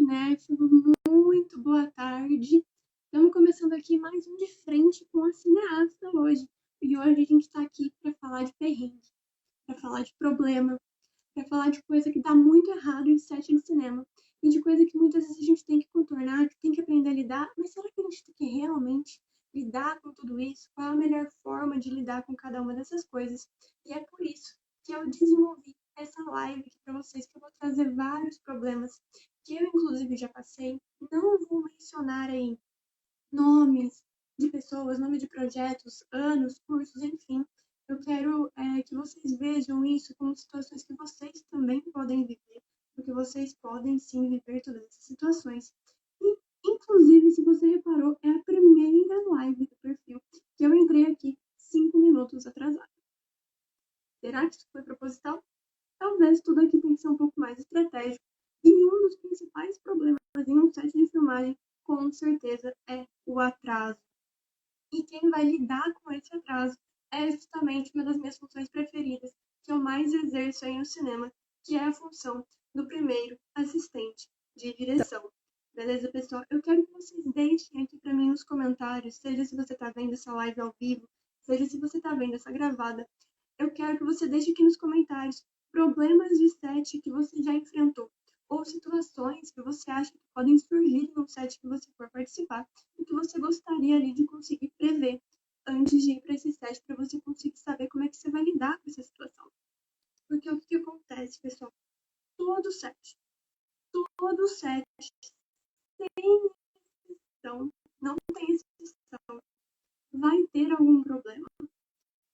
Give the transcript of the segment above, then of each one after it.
cinéfilo, muito boa tarde. Estamos começando aqui mais um De Frente com a Cineasta hoje. E hoje a gente está aqui para falar de perrengue, para falar de problema, para falar de coisa que dá muito errado em set de cinema. E de coisa que muitas vezes a gente tem que contornar, que tem que aprender a lidar. Mas será que a gente tem que realmente lidar com tudo isso? Qual é a melhor forma de lidar com cada uma dessas coisas? E é por isso que eu desenvolvi essa live aqui para vocês, que eu vou trazer vários problemas que eu, inclusive, já passei. Não vou mencionar aí nomes de pessoas, nome de projetos, anos, cursos, enfim. Eu quero que vocês vejam isso como situações que vocês também podem viver, porque vocês podem sim viver todas essas situações. E, inclusive, se você reparou, é a primeira live do perfil que eu entrei aqui 5 minutos atrasada. Será que isso foi proposital? Talvez tudo aqui tem que ser um pouco mais estratégico. E um dos principais problemas em um set de filmagem, com certeza, é o atraso. E quem vai lidar com esse atraso é justamente uma das minhas funções preferidas, que eu mais exerço aí no cinema, que é a função do primeiro assistente de direção. Beleza, pessoal? Eu quero que vocês deixem aqui para mim nos comentários, seja se você está vendo essa live ao vivo, seja se você está vendo essa gravada. Eu quero que você deixe aqui nos comentários problemas de set que você já enfrentou, ou situações que você acha que podem surgir no set que você for participar e que você gostaria ali de conseguir prever antes de ir para esse set, para você conseguir saber como é que você vai lidar com essa situação. Porque o que acontece, pessoal? Todo set, sem exceção, não tem exceção, vai ter algum problema.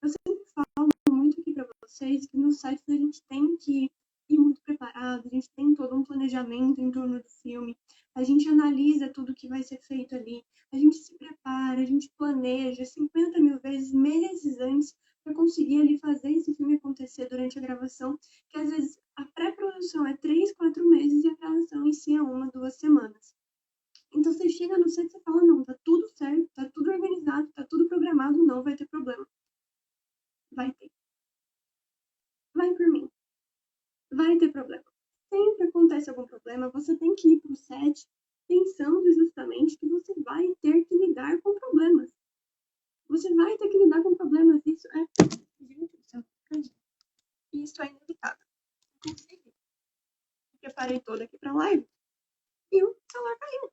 Eu sempre falo muito aqui para vocês que no site a gente tem que ir muito preparado, a gente tem todo um planejamento em torno do filme, a gente analisa tudo que vai ser feito ali, a gente se prepara, a gente planeja 50 mil vezes, meses antes, para conseguir ali fazer esse filme acontecer durante a gravação, que às vezes a pré-produção é 3, 4 meses e a gravação em si é 1, 2 semanas. Então você chega no set e fala, não, tá tudo certo, tá tudo organizado, tá tudo programado, não vai ter problema. Vai ter. Vai por mim. Vai ter problema. Sempre acontece algum problema, você tem que ir pro set pensando justamente que você vai ter que lidar com problemas. Você vai ter que lidar com problemas. Isso é... Gente do céu. Isso é inevitável. Inclusive, me preparei toda aqui pra live e o celular caiu.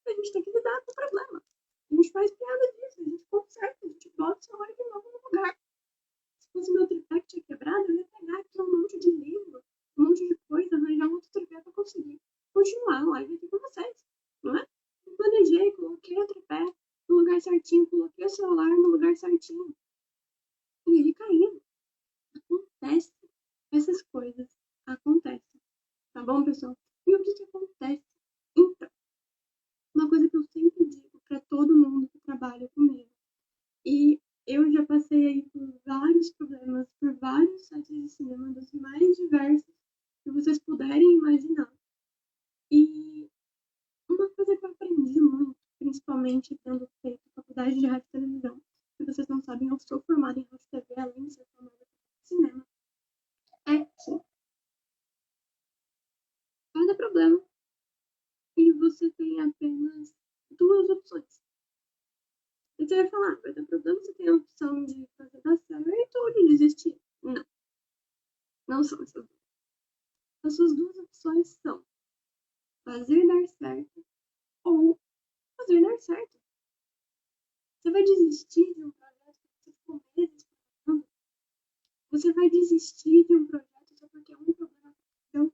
A gente tem que lidar com o problema. A gente faz piada disso, a gente conserta, a gente bota o celular de novo no lugar. Se fosse meu tripé que tinha quebrado, eu ia pegar aqui um monte de livro, um monte de coisa, arranjar um outro tripé para conseguir continuar a live aqui com vocês, não é? Eu planejei, coloquei o tripé no lugar certinho, coloquei o celular no lugar certinho. E ele caiu. Acontece. Essas coisas acontecem. Tá bom, pessoal? E o que acontece? Então, uma coisa que eu sempre digo para todo mundo que trabalha comigo, e eu já passei aí por vários problemas, por vários sets de cinema dos mais diversos que vocês puderem imaginar. E uma coisa que eu aprendi muito, principalmente tendo feito faculdade de rádio e televisão, se vocês não sabem, eu sou formada em rádio e TV, além de ser formada em cinema, é que cada problema e você tem apenas 2 opções. E você vai falar, vai dar problema, você tem a opção de fazer dar certo ou de desistir. Não. Não são essas duas. As suas 2 opções são fazer dar certo ou fazer dar certo. Você vai desistir de um projeto que você ficou meses planejando? Você vai desistir de um projeto só porque um problema aconteceu?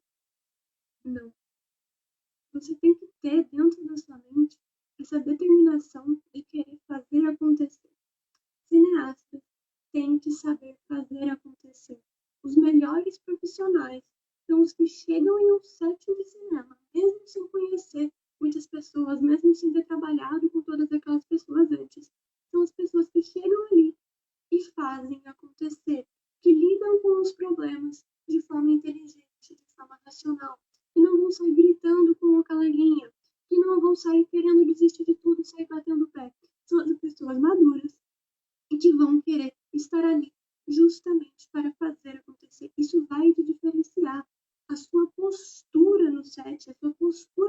Não. Você tem que ter dentro da sua mente essa determinação de querer fazer acontecer. Cineastas têm que saber fazer acontecer. Os melhores profissionais são os que chegam em um set de cinema, mesmo sem conhecer muitas pessoas, mesmo sem ter trabalhado com todas aquelas pessoas antes. São as pessoas que chegam ali e fazem acontecer, que lidam com os problemas de forma inteligente, de forma racional, que não vão sair gritando com o coleguinha, que não vão sair querendo desistir de tudo e sair batendo o pé. São as pessoas maduras e que vão querer estar ali justamente para fazer acontecer. Isso vai te diferenciar. A sua postura no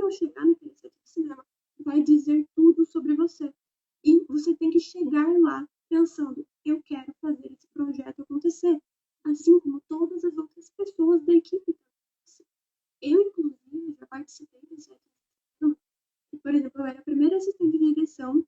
ao chegar naquele set de cinema, vai dizer tudo sobre você. E você tem que chegar lá pensando, eu quero fazer esse projeto acontecer. Assim como todas as outras pessoas da equipe. Eu, inclusive, já participei desse set de cinema. Por exemplo, eu era a primeira assistente de direção.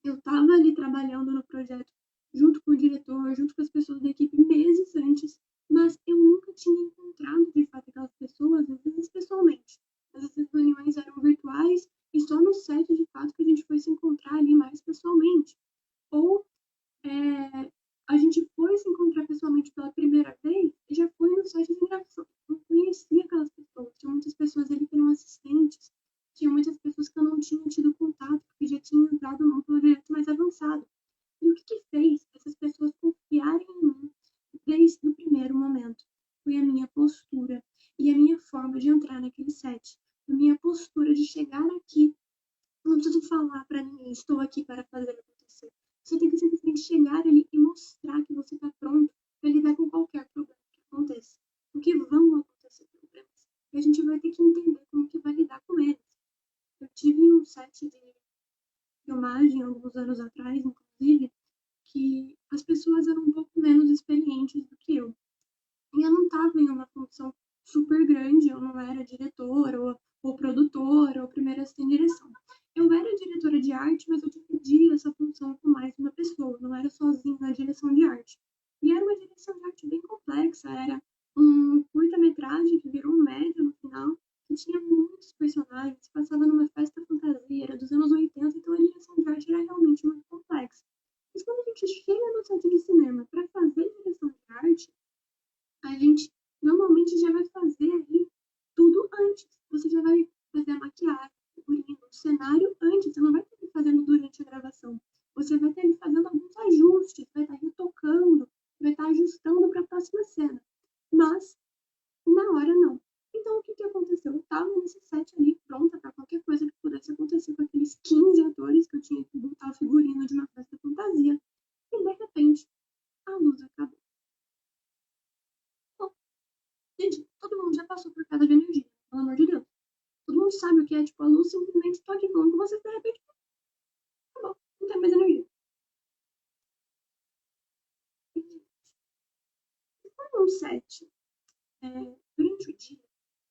Eu estava ali trabalhando no projeto junto com o diretor, junto com as pessoas da equipe meses antes, mas eu nunca tinha encontrado de fato aquelas pessoas, às vezes pessoalmente. Às vezes as reuniões eram virtuais e só no set de fato que a gente foi se encontrar ali mais pessoalmente. Ou a gente foi se encontrar pessoalmente pela primeira vez e já foi no set de gravação. Eu não conhecia aquelas pessoas. Tinha muitas pessoas ali que eram assistentes, tinha muitas pessoas que eu não tinha tido contato, porque já tinham entrado num projeto mais avançado. E o que fez essas pessoas confiarem em mim desde o primeiro momento? Foi a minha postura e a minha forma de entrar naquele set. A minha postura de chegar aqui. Não preciso falar para ninguém, estou aqui para fazer acontecer. Você tem que simplesmente chegar ali e mostrar que você está pronto para lidar com qualquer problema que aconteça. Porque vão acontecer problemas. E a gente vai ter que entender como que vai lidar com eles. Eu tive um set de filmagem alguns anos atrás, inclusive, que as pessoas eram um pouco menos experientes do que eu. E eu não estava em uma função super grande, eu não era diretora ou produtora ou primeira assistente de direção. Eu era diretora de arte, mas eu dividia essa função com mais uma pessoa, não era sozinha na direção de arte. E era uma direção de arte bem complexa, era um curta-metragem que virou um média no final, que tinha muitos personagens, passava numa festa fantasia, era dos anos 80, então a direção de arte era realmente muito complexa. Mas quando a gente chega no set de cinema para fazer direção de arte, a gente normalmente já vai fazer ali tudo antes. Você já vai fazer a maquiagem, o cenário antes. Você não vai estar fazendo durante a gravação. Você vai estar ali fazendo alguns ajustes, vai estar retocando, vai estar ajustando para a próxima cena. Mas, na hora, não. Então, o que aconteceu? Eu estava nesse set ali, pronta para qualquer coisa que pudesse acontecer com aqueles 15 atores que eu tinha que botar o figurino de uma festa fantasia. E, de repente, a luz acabou. Gente, todo mundo já passou por queda de energia, pelo amor de Deus. Todo mundo sabe o que é, tipo, a luz simplesmente tô aqui falando com vocês, de repente, acabou, não tem mais energia. E como um set, durante o dia,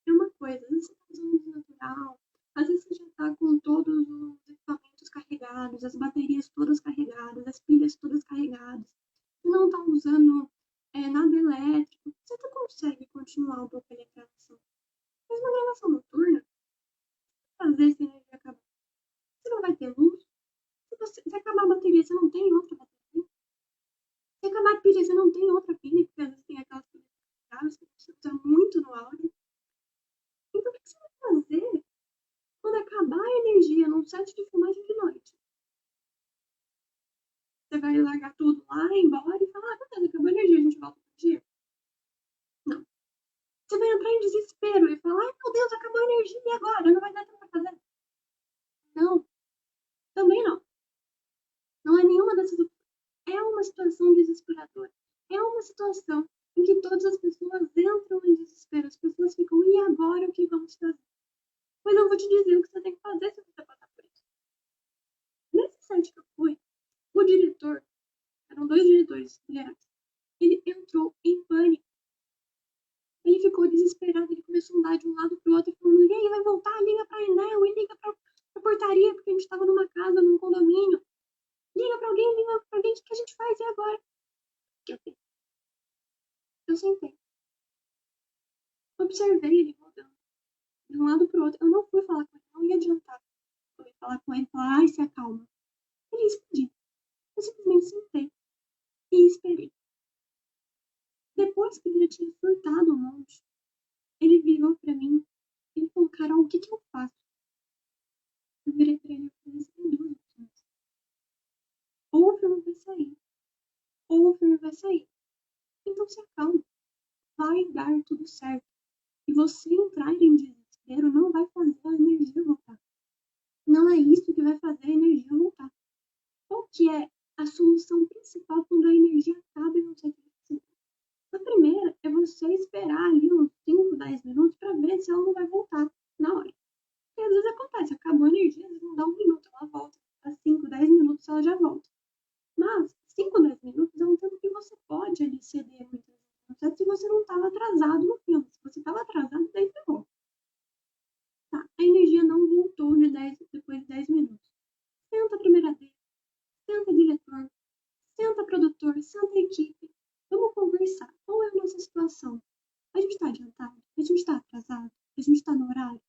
é uma coisa, às vezes você tá usando luz natural, às vezes você já tá com todos os equipamentos carregados, as baterias todas carregadas, as pilhas todas carregadas, você não tá usando nada elétrico, você até consegue continuar um pouco a gravação. Mas uma gravação noturna, fazer se a energia acabar. Você não vai ter luz. Se acabar a bateria, você não tem outra bateria. Se acabar a pilha, você não tem outra pilha, porque às vezes tem aquelas pilhas carregáveis que você usa muito no áudio. Então, o que você vai fazer quando acabar a energia num set de filmagem de noite? Você vai largar tudo lá, ir embora e falar, beleza, acabou a energia, a gente volta pro dia? Não. Você vai entrar em desespero e falar, ai meu Deus, acabou a energia, e agora? Não vai dar tempo pra fazer? Não. Também não. Não é nenhuma dessas opções. É uma situação desesperadora. É uma situação em que todas as pessoas entram em desespero. As pessoas ficam, e agora o que vamos fazer? Pois eu vou te dizer o que você tem que fazer se você passar por isso. Nesse site que eu fui, o diretor, eram dois diretores, aliás, ele entrou em pânico. Ele ficou desesperado, ele começou a andar de um lado pro outro, falando, e aí, vai voltar? Liga pra Enel, e liga pra portaria, porque a gente tava numa casa, num condomínio. Liga pra alguém, o que a gente faz? E agora? O que eu fiz? Eu sentei. Observei ele rodando de um lado pro outro. Eu não fui falar com ele, não ia adiantar. Eu ia falar com ele e falar, ai, se acalma. Ele ia explodir. Eu simplesmente sentei e esperei. Depois que ele já tinha surtado um monte, ele virou pra mim e falou, Carol, o que eu faço? Eu virei pra ele e falei, você tem duas opções. Ou o filme vai sair, ou o filme vai sair. Então se acalma. Vai dar tudo certo. E você entrar em desespero não vai fazer a energia voltar. Não é isso que vai fazer a energia voltar. Qual que é a solução principal quando a energia acaba e não sei o que fazer? A primeira é você esperar ali uns 5, 10 minutos para ver se ela não vai voltar na hora. Porque às ela já volta. Mas 5, 10 minutos é um tempo que você pode ali ceder muitas vezes, certo? Se você não estava atrasado no filme. Se você estava atrasado, daí ferrou. Tá, a energia não voltou depois de 10 minutos. Senta a primeira vez, senta diretor, senta produtor, senta equipe. Vamos conversar. Qual é a nossa situação? A gente está adiantado? A gente está atrasado? A gente está no horário?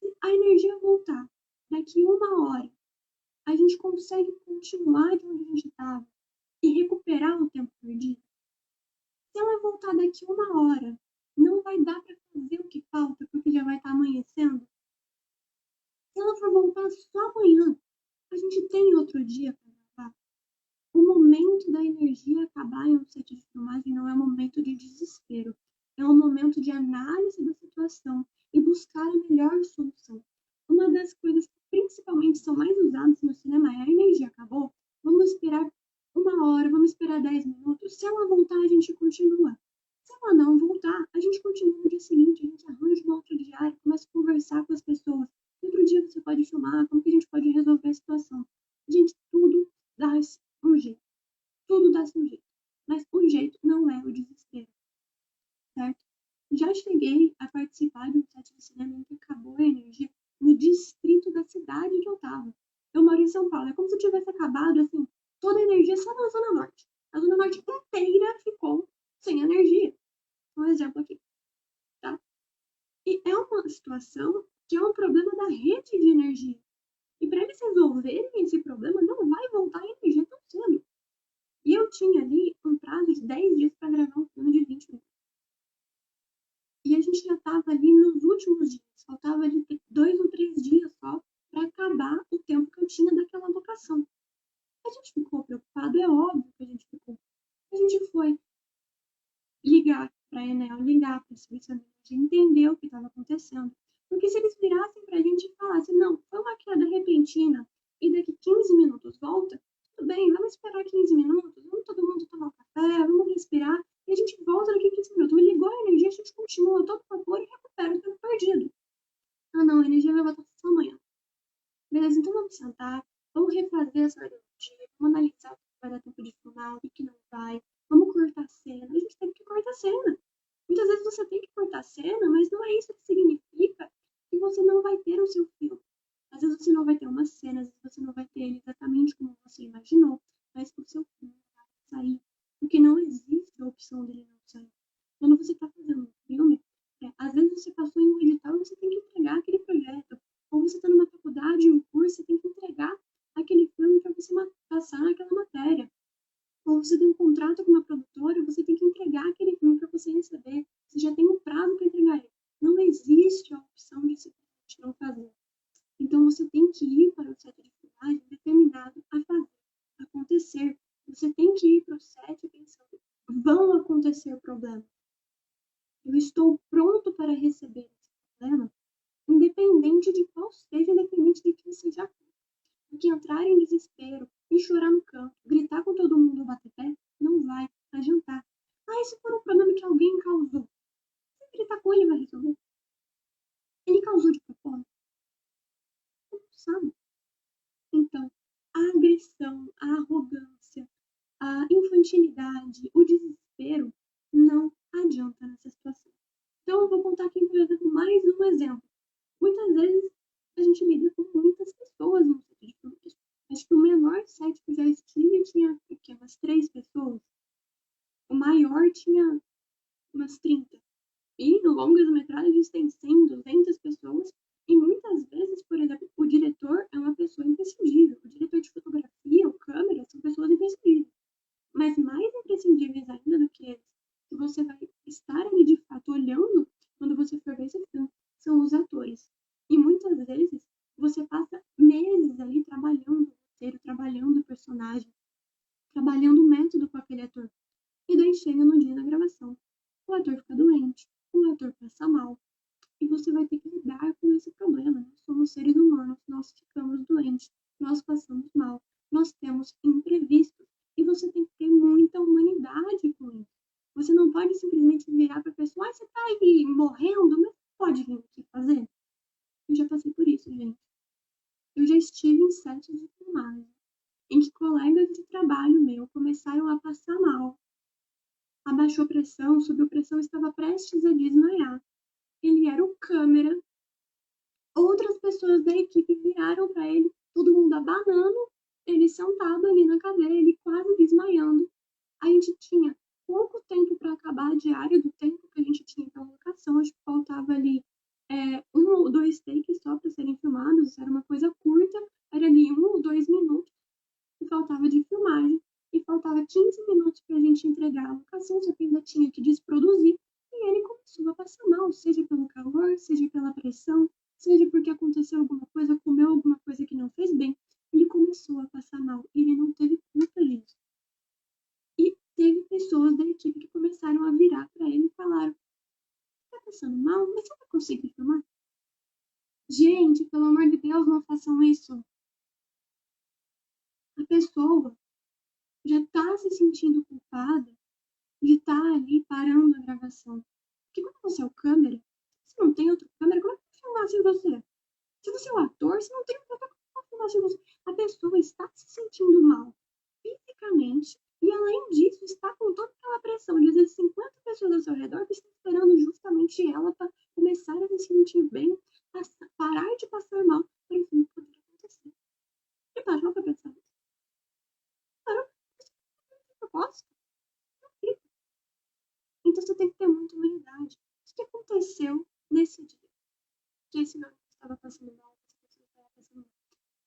Se a energia voltar daqui 1 hora, a gente consegue continuar de onde a gente estava e recuperar o tempo perdido? Se ela voltar daqui 1 hora, não vai dar para fazer o que falta, porque já vai estar amanhecendo? Se ela for voltar só amanhã, a gente tem outro dia para gravar. O momento da energia acabar em um set de filmagem não é um momento de desespero. É um momento de análise da situação e buscar a melhor solução. Uma das coisas que principalmente são mais usadas no cinema é: a energia acabou, vamos esperar 1 hora, vamos esperar 10 minutos. Se ela voltar, a gente continua. Se ela não voltar, a gente continua no dia seguinte, a gente arranja uma outra diária, começa a conversar com as pessoas. Outro dia você pode filmar, como que a gente pode resolver a situação? Gente, tudo dá um jeito. Tudo dá-se um jeito. Mas o jeito não é o desespero, certo? Já cheguei a participar de um set de cinema em que acabou a energia no distrito da cidade que eu tava. Eu moro em São Paulo. É como se tivesse acabado, assim, toda a energia só na Zona Norte. A Zona Norte inteira ficou sem energia. Um exemplo aqui, tá? E é uma situação que é um problema da rede de energia. E para eles resolverem esse problema, não vai voltar a energia tão cedo. E eu tinha ali um prazo de 10 dias para gravar um filme de 20 minutos. E a gente já estava ali nos últimos dias. Faltava ali 2 ou 3 dias só para acabar o tempo que eu tinha daquela locação. A gente ficou preocupado, é óbvio que a gente ficou. A gente foi ligar para a Enel, ligar para a Serviço de Energia, entender o que estava acontecendo. Porque se eles virassem para a gente e falassem: não, foi uma queda repentina e daqui 15 minutos volta, tudo bem, vamos esperar 15 minutos, vamos todo mundo tomar um café, vamos respirar e a gente volta daqui 15 minutos. Ligou a energia, a gente continua todo vapor e recupera o tempo perdido. Ah, não, a energia vai voltar só amanhã. Beleza, então vamos sentar, vamos refazer essa área do dia, vamos analisar o que vai dar tempo de filmar, o que não vai, vamos cortar a cena. A gente tem que cortar a cena. Muitas vezes você tem que cortar a cena, mas não é isso que significa que você não vai ter o seu filme. Às vezes você não vai ter uma cena, às vezes você não vai ter ele exatamente como você imaginou, mas o seu filme vai sair. Porque não existe a opção dele não sair. Quando você está fazendo um filme, às vezes você passou em um edital e você tem que entregar aquele projeto. Ou você está numa faculdade, um curso, você tem que entregar aquele filme para você passar naquela matéria. Ou você tem um contrato com uma produtora, você tem que entregar aquele filme para você receber. Você já tem um prazo para entregar ele. Não existe a opção de simplesmente não fazer. Então você tem que ir para o set de filmagem determinado a fazer acontecer. Você tem que ir para o set pensando: vão acontecer problemas. Eu estou pronto para receber esse problema, independente de qual seja, independente de quem seja. Porque entrar em desespero e chorar no canto, gritar com todo mundo, bater pé, não vai adiantar. Ah, e se for um problema que alguém causou? Se gritar com ele, vai resolver. Ele causou de propósito? Não sabe. Então, a agressão, a arrogância, a infantilidade, o desespero não adianta nessa situação. Então, eu vou contar aqui, por exemplo, mais um exemplo. Muitas vezes a gente lida com muitas pessoas no set de filmagem. Acho que o menor set que eu já estive tinha umas 3 pessoas. O maior tinha umas 30. E no longas-metragens tem 100, 200 pessoas. E muitas vezes, por exemplo, o diretor é uma pessoa imprescindível. O diretor de fotografia, o câmera, são pessoas imprescindíveis. Mas mais imprescindíveis ainda do que eles, que você vai estar ali de fato olhando quando você for ver esse filme, são os atores. E muitas vezes você passa meses ali trabalhando o roteiro, trabalhando o personagem, trabalhando o método com aquele ator. E daí chega no dia da gravação. O ator fica doente, o ator passa mal. E você vai ter que lidar com esse problema. Nós somos seres humanos, nós ficamos doentes, nós passamos mal, nós temos imprevistos. E você tem que ter muita humanidade com isso. Você não pode simplesmente virar para a pessoa: ah, você tá aí morrendo, mas pode vir aqui fazer. Eu já passei por isso, gente. Eu já estive em sets de filmagem baixou pressão, subiu pressão, estava prestes a desmaiar. Ele era o câmera. Outras pessoas da equipe viraram para ele, todo mundo abanando, ele sentado ali na cadeira, ele quase desmaiando. A gente tinha pouco tempo para acabar a diária do tempo que a gente tinha para locação, acho que faltava ali 1 ou 2 takes só para serem filmados, era uma coisa curta, era ali 1 ou 2 minutos que faltava de filmagem, e faltava 15 minutos para a gente entregar a locação, só que ainda tinha que desproduzir, e ele começou a passar mal, seja pelo calor, seja pela pressão, seja porque aconteceu alguma coisa, comeu alguma coisa que não fez bem, ele começou a passar mal, e ele não teve culpa disso. E teve pessoas da equipe que começaram a virar para ele e falaram: tá passando mal? Mas você vai conseguir filmar? Gente, pelo amor de Deus, não façam isso. A pessoa já tá se sentindo culpada de estar ali parando a gravação. Porque quando você é o câmera, você não tem outro câmera, como é que vai filmar sem você? Se você é o ator, você não tem outro câmera, como vai filmar sem você? A pessoa está se sentindo mal fisicamente e, além disso, está com toda aquela pressão de, às vezes, 50 pessoas ao seu redor que estão esperando justamente ela para começar a se sentir bem, parar de passar mal para o filme poder acontecer. E parou para pensar nisso. Parou para pensar propósito. Então você tem que ter muita humildade. O que aconteceu nesse dia? Que esse meu amigo estava passando mal, essa pessoa estava passando mal.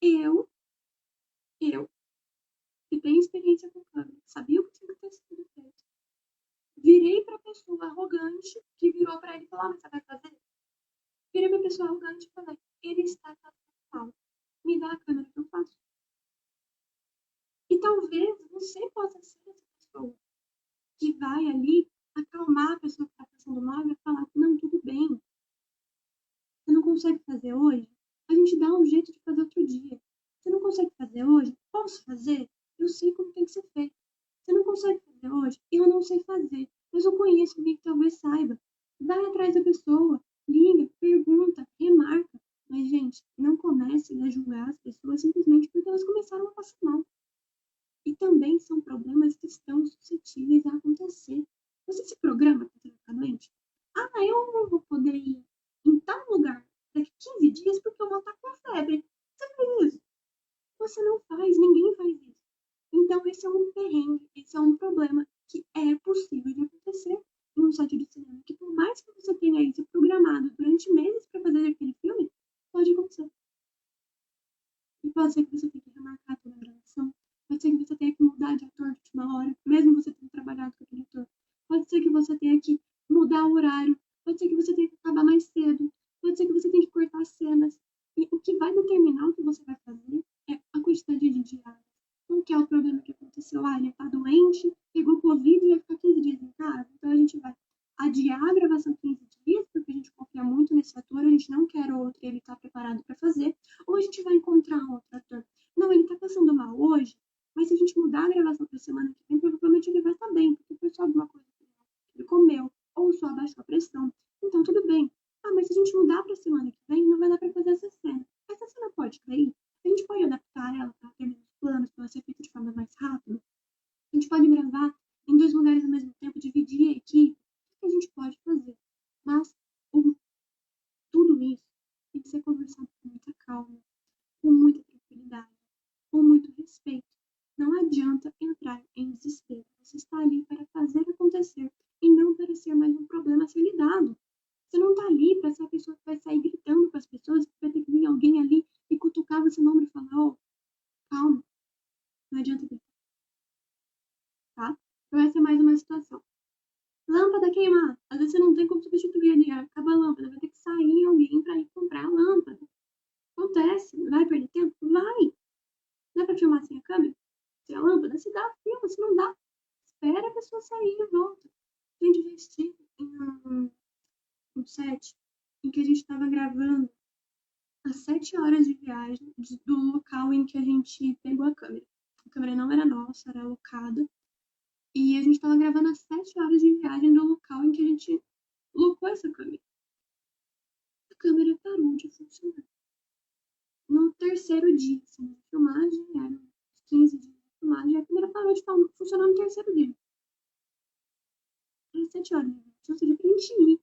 Eu, que tenho experiência com câmera, sabia o que tinha que ter sido feito. Virei para a pessoa arrogante que virou para ele e falou: mas você vai fazer? Virei para a pessoa arrogante e falei: ele está passando mal. Me dá a câmera que eu faço. E talvez você possa ser essa pessoa que vai ali acalmar a pessoa que está passando mal e vai falar: não, tudo bem. Você não consegue fazer hoje? A gente dá um jeito de fazer outro dia. Você não consegue fazer hoje? Posso fazer? Eu sei como tem que ser feito. Você não consegue fazer hoje? Eu não sei fazer. Mas eu conheço alguém que talvez saiba. Vai atrás da pessoa, liga, pergunta, remarca. Mas, gente, não comecem a julgar as pessoas simplesmente porque elas começaram a passar mal. E também são problemas que estão suscetíveis a acontecer. Você se programa para ficar doente? Ah, eu não vou poder ir em tal lugar daqui 15 dias porque eu vou estar com febre. Você faz isso? Você não faz, ninguém faz isso. Então, esse é um perrengue, esse é um problema que é possível de acontecer em um set de cinema, que por mais que você tenha aí se programado durante meses para fazer aquele filme, pode acontecer. E pode ser que você tenha que remarcar toda a gravação, pode ser que você tenha que mudar de ator de última hora, mesmo você tendo trabalhado com aquele ator. Pode ser que você tenha que mudar o horário, pode ser que você tenha que acabar mais cedo, pode ser que você tenha que cortar cenas. E o que vai determinar o que você vai fazer é a quantidade de diárias. Qual que é o problema que aconteceu? Ah, ele tá doente, pegou Covid e vai ficar 15 dias em casa. Então a gente vai adiar a gravação 15 dias, porque a gente confia muito nesse ator, a gente não quer outro e ele tá preparado para fazer, ou a gente vai encontrar outro ator. Não, ele tá passando mal hoje, mas se a gente mudar a gravação para semana que vem, provavelmente ele vai estar bem, porque foi só alguma coisa que ele comeu, ou só abaixou a pressão. Então tudo bem. Ah, mas se a gente mudar para semana que vem, não vai dar para fazer essa cena. Essa cena pode cair? A gente pode adaptar ela para ter menos planos, para ela ser feita de forma mais rápida? A gente pode gravar em 2 lugares ao mesmo tempo, dividir a equipe? O que a gente pode fazer? Mas tudo isso tem que ser conversado com muita calma, com muita tranquilidade, com muito respeito. Não adianta entrar em desespero. Você está ali para fazer acontecer e não para ser mais um problema a ser lidado. Você não está ali para ser a pessoa que vai sair gritando com as pessoas, que vai ter que vir alguém ali e cutucar você no ombro e falar: oh, calma, não adianta gritar, tá? Então essa é mais uma situação. Lâmpada queimar. Às vezes você não tem como substituir ali, acaba a lâmpada, vai ter que sair alguém para ir comprar a lâmpada. Acontece, vai perder tempo? Vai. Dá pra filmar sem a câmera? Sem a lâmpada? Se dá, filma, se não dá, espera a pessoa sair e volta. A gente já estive em um set em que a gente estava gravando a 7 horas de viagem do local em que a gente pegou a câmera. A câmera não era nossa, era alocada. E a gente estava gravando a 7 horas de viagem do local em que a gente locou essa câmera. A câmera parou de funcionar. No terceiro dia, assim, de filmagem, eram 15 dias de filmagem, a câmera parou de funcionar no terceiro dia. às 7 horas. Ou seja, pra gente ir,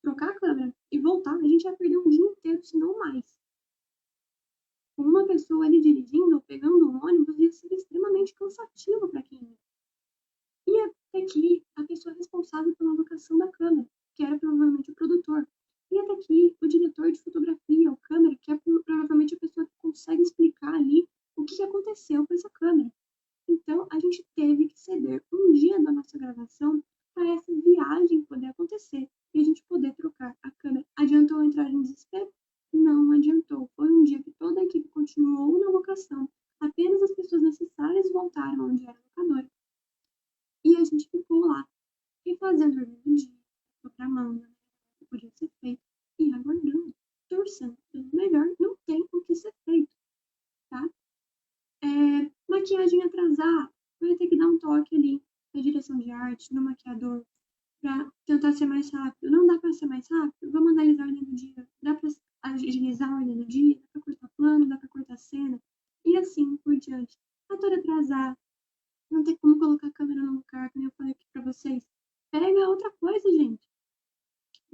trocar a câmera e voltar, a gente vai perder um dia inteiro, se não mais. Com uma pessoa ali dirigindo ou pegando um ônibus ia ser extremamente cansativo para quem ia. E até que a pessoa responsável pela locação da câmera, que era provavelmente o produtor. E até aqui o diretor de fotografia, o câmera, que é provavelmente a pessoa que consegue explicar ali o que aconteceu com essa câmera. Então, a gente teve que ceder um dia da nossa gravação para essa viagem poder acontecer e a gente poder trocar a câmera. Adiantou entrar em desespero? Não adiantou. Foi um dia que toda a equipe continuou na locação. Apenas as pessoas necessárias voltaram onde era a locadora. E a gente ficou lá, refazendo o dia, programando o que podia ser feito e aguardando, torcendo pelo melhor. Não tem o que ser feito, tá? Maquiagem atrasar, vai ter que dar um toque ali na direção de arte, no maquiador, para tentar ser mais rápido. Não dá para ser mais rápido? Vamos analisar a ordem do dia. Dá para agilizar a ordem do dia? Dá para cortar plano? Dá para cortar cena? E assim por diante. Ator atrasar, não tem como colocar a câmera no lugar, como eu falei aqui para vocês. Pega outra coisa, gente.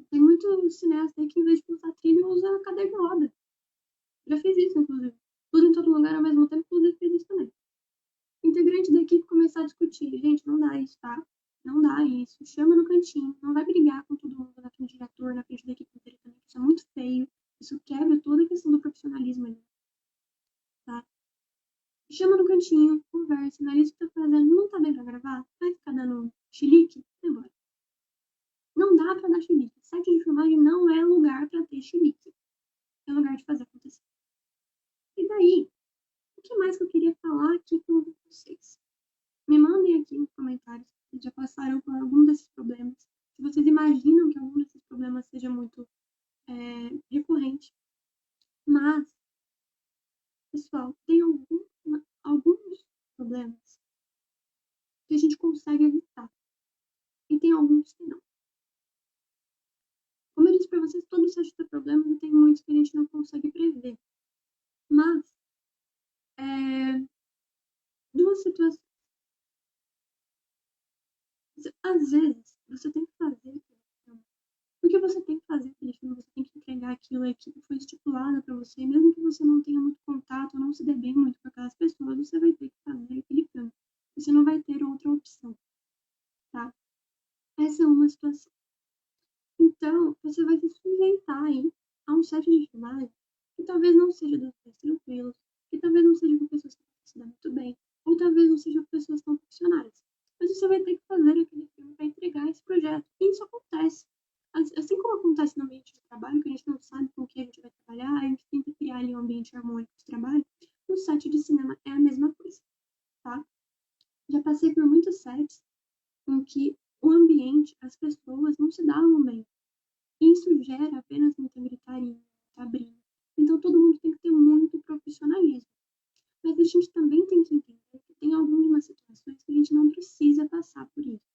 Tem muito cineasta aí que, em vez de usar trilho, usa cadeira de roda. Já fiz isso, inclusive. Tudo em todo lugar ao mesmo tempo, inclusive fiz isso também. Integrante da equipe começar a discutir. Gente, não dá isso, tá? Não dá isso. Chama no cantinho. Não vai brigar com todo mundo na frente do ator, na frente da equipe inteira também. Isso é muito feio. Isso quebra toda a questão do profissionalismo ali, tá? Chama no cantinho, conversa, analisa o que tá fazendo. Não tá bem pra gravar? Vai ficar dando chilique? Vai embora. Não dá pra dar chilique. Set de filmagem não é lugar pra ter chilique. É lugar de fazer acontecer. E daí, o que mais que eu queria falar aqui com vocês? Me mandem aqui nos comentários se vocês já passaram por algum desses problemas. Se vocês imaginam que algum desses problemas seja muito recorrente. Mas, pessoal, tem alguns problemas que a gente consegue evitar. E tem alguns que não. Como eu disse para vocês, todo set tem problemas e tem muitos que a gente não consegue prever. Mas, duas situações. Às vezes, você tem que fazer aquele filme. Porque você tem que fazer aquele filme, você tem que entregar aquilo, a equipe foi estipulada para você. E mesmo que você não tenha muito contato, ou não se dê bem muito com aquelas pessoas, você vai ter que fazer aquele filme. Você não vai ter outra opção, tá? Essa é uma situação. Então, você vai se sujeitar aí a um set de filmagem que talvez não seja dos mais tranquilos, que talvez não seja com pessoas que se dão muito bem, ou talvez não seja com pessoas tão profissionais. Mas você vai ter que fazer aquele filme para entregar esse projeto. E isso acontece. Assim como acontece no ambiente de trabalho, que a gente não sabe com o que a gente vai trabalhar, a gente tenta criar ali um ambiente harmônico de trabalho, no set de cinema é a mesma coisa, tá? Já passei por muitos sets em que o ambiente, as pessoas não se davam bem. Isso gera apenas muita gritaria, muita briga. Então todo mundo tem que ter muito profissionalismo. Mas a gente também tem que entender que tem algumas situações que a gente não precisa passar por isso.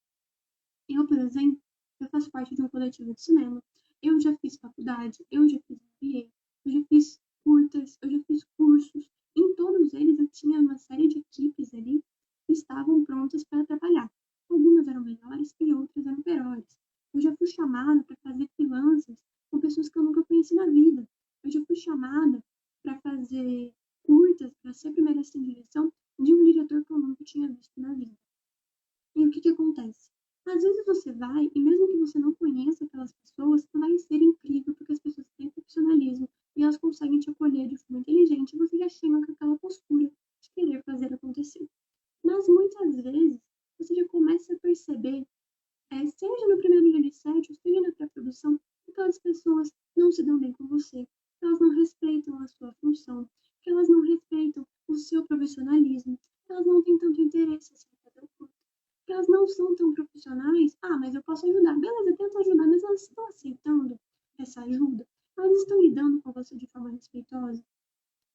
Eu, por exemplo, eu faço parte de um coletivo de cinema. Eu já fiz faculdade, eu já fiz MBA, eu já fiz curtas, eu já fiz cursos. Em todos eles eu tinha uma série de equipes ali que estavam prontas para trabalhar. Algumas eram melhores e outras eram piores. Eu já fui chamada para fazer freelancers com pessoas que eu nunca conheci na vida. Eu já fui chamada para fazer curtas, para ser primeira assistente de direção de um diretor que eu nunca tinha visto na vida. E o que acontece? Às vezes você vai, e mesmo que você não conheça aquelas pessoas, vai ser incrível, porque as pessoas têm profissionalismo e elas conseguem te acolher de forma inteligente e você já chega com aquela postura de querer fazer acontecer. Mas muitas vezes você já começa a perceber, seja no primeiro dia de set, ou seja na pré-produção, que aquelas pessoas não se dão bem com você, que elas não respeitam a sua função, que elas não respeitam o seu profissionalismo, que elas não têm tanto interesse assim em fazer o curso, que elas não são tão profissionais. Ah, mas eu posso ajudar. Beleza, eu tento ajudar, mas elas estão aceitando essa ajuda? Elas estão lidando com você de forma respeitosa?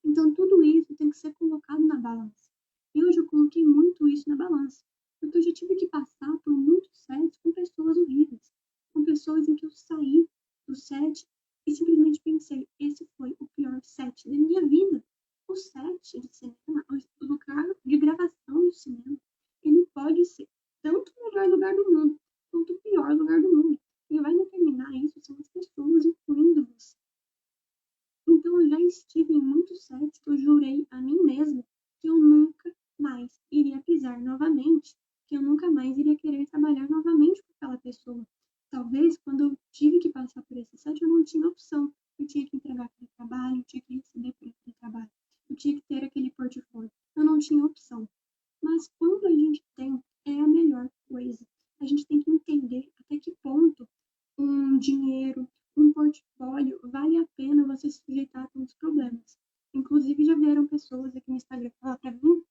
Então, tudo isso tem que ser colocado na balança. Eu já coloquei muito isso na balança, porque eu já tive que passar por muitos sets com pessoas horríveis, com pessoas em que eu saí do set e simplesmente pensei, esse foi o pior set da minha vida. O set de cinema, o lugar de gravação de cinema, ele pode ser tanto o melhor lugar do mundo, quanto o pior lugar do mundo. E vai determinar isso são as pessoas, incluindo você. Então, eu já estive em muitos sites que eu jurei a mim mesma que eu nunca mais iria pisar novamente, que eu nunca mais iria querer trabalhar novamente com aquela pessoa. Talvez, quando eu tive que passar por esse site, eu não tinha opção. Eu tinha que entregar aquele trabalho, eu tinha que receber por aquele trabalho, eu tinha que ter aquele portfólio. Eu não tinha opção. Mas quando a gente tem, é a melhor coisa. A gente tem que entender até que ponto um dinheiro, um portfólio, vale a pena você se sujeitar a tantos problemas. Inclusive, já vieram pessoas aqui no Instagram falar pra mim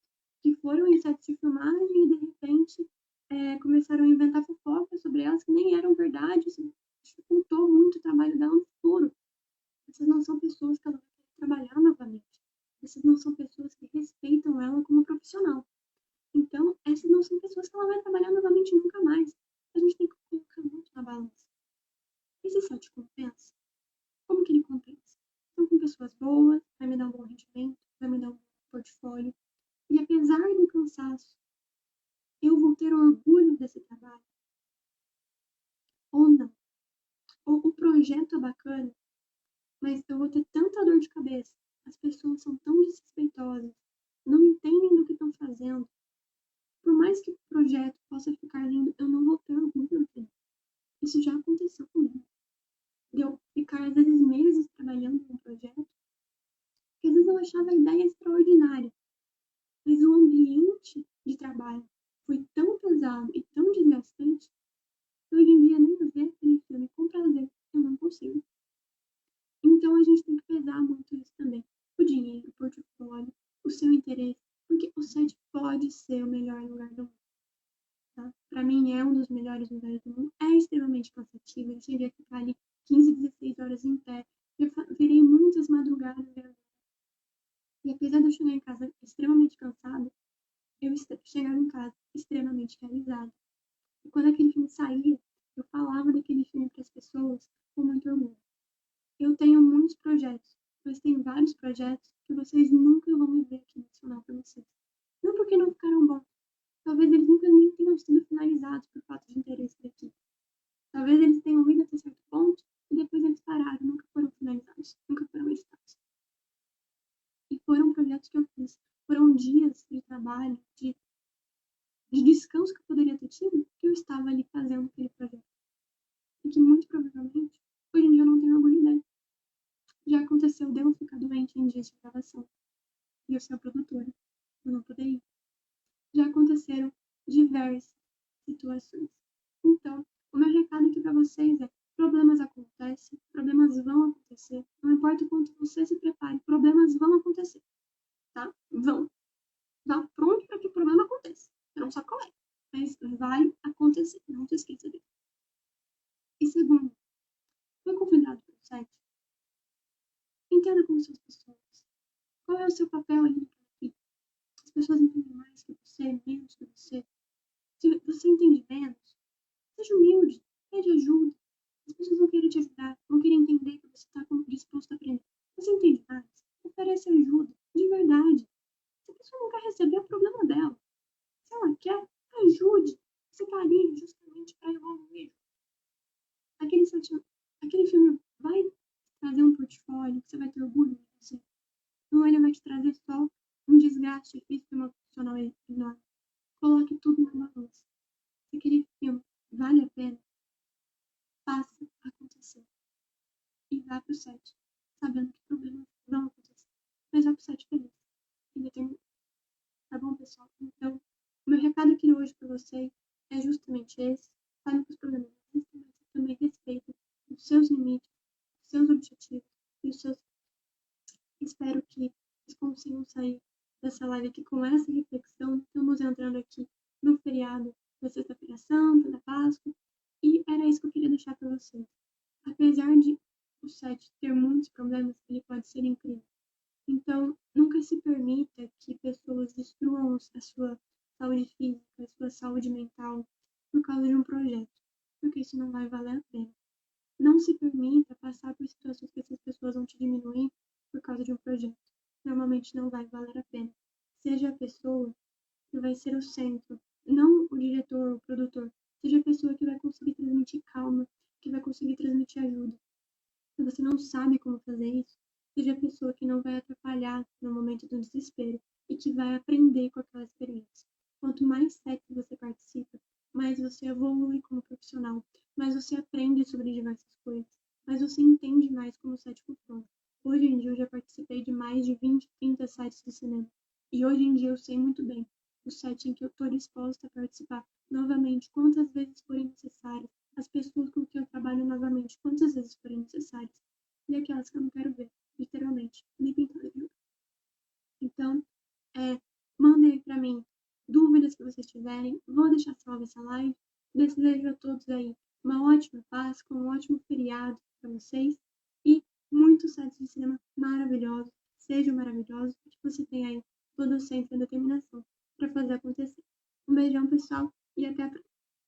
que foram em sets de filmagem e, de repente, começaram a inventar fofocas sobre elas que nem eram verdade, isso dificultou muito o trabalho dela no futuro. Essas não são pessoas que ela vai querer trabalhar novamente. Essas não são pessoas que respeitam ela como profissional. Então, essas não são pessoas que ela vai trabalhar novamente nunca mais. A gente tem que colocar muito na balança. Esse site compensa? Como que ele compensa? São com pessoas boas, vai me dar um bom rendimento, vai me dar um bom portfólio. E apesar do cansaço, eu vou ter orgulho desse trabalho? Ou não? Ou o projeto é bacana, mas eu vou ter tanta dor de cabeça. As pessoas são tão desrespeitosas, não entendem do que estão fazendo. Por mais que o projeto possa ficar lindo, eu não vou ter orgulho no final. Isso já aconteceu comigo. De eu ficar, às vezes, meses trabalhando num projeto, que às vezes eu achava a ideia extraordinária, mas o ambiente de trabalho foi tão pesado e tão desgastante que hoje em dia nem ver aquele filme com prazer eu não consigo. Então a gente tem que pesar muito isso também. O dinheiro, o portfólio, o seu interesse, porque o site pode ser o melhor lugar do mundo. Tá? Para mim é um dos melhores lugares do mundo. É extremamente cansativo. Eu cheguei a ficar ali 15, 16 horas em pé. Eu virei muitas madrugadas. E apesar de eu chegar em casa extremamente cansada, eu chegava em casa extremamente realizada. E quando aquele filme saía, eu falava daquele filme para as pessoas com muito orgulho. Eu tenho muitos projetos, mas tem vários projetos que vocês nunca vão me ver aqui mencionar para vocês. Não porque não ficaram bons. Talvez eles nunca nem tenham sido finalizados por falta de interesse da equipe. Talvez eles tenham ido até certo ponto e depois eles pararam, nunca foram finalizados, nunca foram editados. E foram projetos que eu fiz. Foram dias de trabalho, de descanso que eu poderia ter tido, que eu estava ali fazendo aquele projeto. E que muito provavelmente, hoje em dia eu não tenho orgulho dele. Já aconteceu de eu ficar doente em dias de gravação. E eu ser a produtora. Eu não poder ir. Já aconteceram diversas situações. Então, o meu recado aqui para vocês é: problemas acontecem, problemas vão acontecer. Não importa o quanto você se prepare, problemas vão acontecer. Tá? Vão. Vá pronto para que o problema aconteça. Eu não sabe qual é, mas vai acontecer. Não se esqueça disso. E segundo, foi convidado para o site? Entenda como são as pessoas. Qual é o seu papel ali naquela equipe? As pessoas entendem mais que você, menos que você. Se você entende menos, seja humilde, pede ajuda. As pessoas vão querer te ajudar, vão querer entender que você está disposto a aprender. Você entende mais, oferece ajuda, de verdade. Se a pessoa não quer receber, é o problema dela. Se ela quer, ajude. Você está ali justamente para evoluir. Aquele filme vai trazer um portfólio que você vai ter orgulho de você. Ou ele vai te trazer só um desgaste físico e emocional enorme. Coloque tudo na balança. Se aquele filme vale a pena, faça acontecer. E vá pro site, sabendo que problemas vão acontecer. Mas vá pro site feliz. E determinado. Tá bom, pessoal? Então, o meu recado aqui hoje para vocês é justamente esse. Sabe que os problemas existem, mas você também respeita os seus limites, os seus objetivos e os seus. Espero que vocês consigam sair dessa live aqui com essa reflexão. Estamos entrando aqui no feriado da Sexta-feira Santa, da Páscoa, e era isso que eu queria deixar para vocês. Apesar de o site ter muitos problemas, ele pode ser incrível. Então, nunca se permita que pessoas destruam a sua saúde física, a sua saúde mental, por causa de um projeto, porque isso não vai valer a pena. Não se permita passar por situações que essas pessoas vão te diminuir por causa de um projeto. Normalmente não vai valer a pena. Seja a pessoa que vai ser o centro, não o diretor, o produtor. Seja a pessoa que vai conseguir se você não sabe como fazer isso, seja a pessoa que não vai atrapalhar no momento do desespero e que vai aprender com aquela experiência. Quanto mais sets você participa, mais você evolui como profissional, mais você aprende sobre diversas coisas, mais você entende mais como o set funciona. Hoje em dia eu já participei de mais de 20, 30 sites de cinema. E hoje em dia eu sei muito bem o site em que eu estou disposta a participar novamente, quantas vezes forem necessárias, as pessoas com quem eu trabalho novamente, quantas vezes forem necessárias, e aquelas que eu não quero ver, literalmente, nem pintura de olho. Então, mandem aí pra mim dúvidas que vocês tiverem. Vou deixar salva essa live. Desejo a todos aí uma ótima Páscoa, um ótimo feriado para vocês e muitos sites de cinema maravilhosos. Sejam maravilhosos e que você tenha aí todo o centro e a determinação para fazer acontecer. Um beijão, pessoal, e até a próxima.